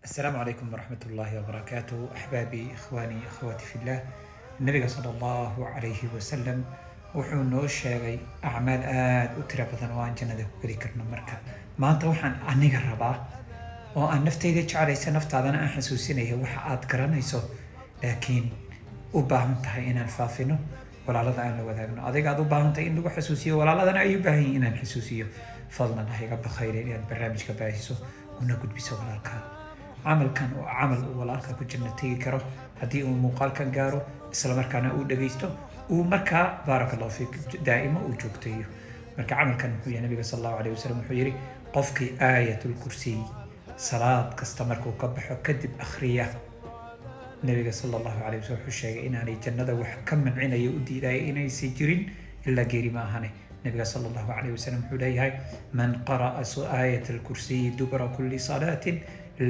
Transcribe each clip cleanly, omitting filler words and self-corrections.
السلام عليكم ورحمة الله وبركاته. أحبابي إخواني أخواتي في الله. النبي صلى الله عليه وسلم wuxuu noo sheegay acmaal aad u tiro badan oo aan jannada ku geli karno. Marka maanta waxaan aniga rabaa oo aan naftayda jeclaysa naftaadana aan xasuusinayo waxa aad garanayso laakiin u baahan tahay inaan faafino walaalada aan la wadaagno. adiga aad u baahan tahay in lagu xasuusiyo walaaladana ay u baahan yihiin inaan xasuusiyo. fadlan ha iga bakhayle inaad barnaamijka baahiso una gudbiso walaalkaa. camalkan oo camal uu walaalka ku janno tegi karo haddii uu muuqaalkan gaaro isla markaana uu dhagaysto uu markaa baaraka allahu fiik daa'ima uu joogteeyo. marka camalkan wuxuu yahay nabiga sallallahu alayhi wasallam wuxuu yiri qofkii aayatul kursi salaad kasta markuu ka baxo kadib akhriya nabiga sallallahu alayhi wasallam wuxuu sheegay inaanay jannada wax ka mancinayo u diidayo inaysan jirin ilaa geeri ma ahane. nabiga sallallahu alayhi wasallam wuxuu leeyahay man qara'a aayatul kursi dubra kulli salatin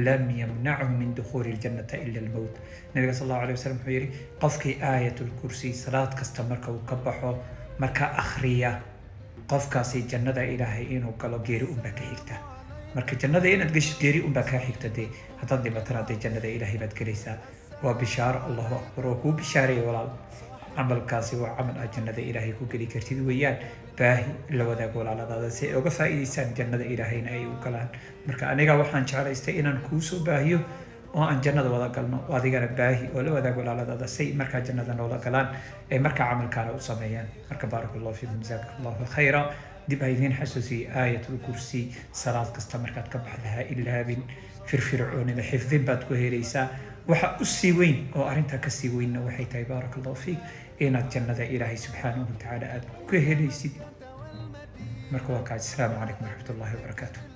لم يمنعه من دخول الجنة إلا الموت. النبي صلى الله عليه وسلم يقول قفك آية الكرسي صلاة كستمرك وكبحه مركا أخرية قفك سي جنة إلهي إنه قالوا جيري أمك حيكتا مركا جنة إنه تقش جيري أمك حيكتا دي هتضي بطرة دي جنة إلهي بدكريسا وبشار الله أكبر وكو بشاري ولا عمل كاسي وعمل جنة إلهي كو قلي كرتيد ويان باهي لو ذا قول على هذا سي اوغا فايديسان جنة إلهي اي وكلان marka aniga waxaan jeclaystay inaan kuu soo baahiyo oo aan jannada wada galno oo adigana baahi oo la wadaag walaalada say marka jannada wada galaan ay marka camalkaana u sameeyaan. marka barakallahu fiikum jazakallahu khayra. dib aydiin xasuusi aayatul kursi salaad kasta markaad ka baxdaha ilaabin firfircoonida xifdin baad ku helaysaa. waxa u sii weyn oo arinta ka sii weynna waxay tahay barakallahu fiik inaad jannada ilaahay subxaanahu wa tacaala aad ku helaysid. marka waa kaa. assalaamu calaykum waraxmatullaahi wabarakaatuh.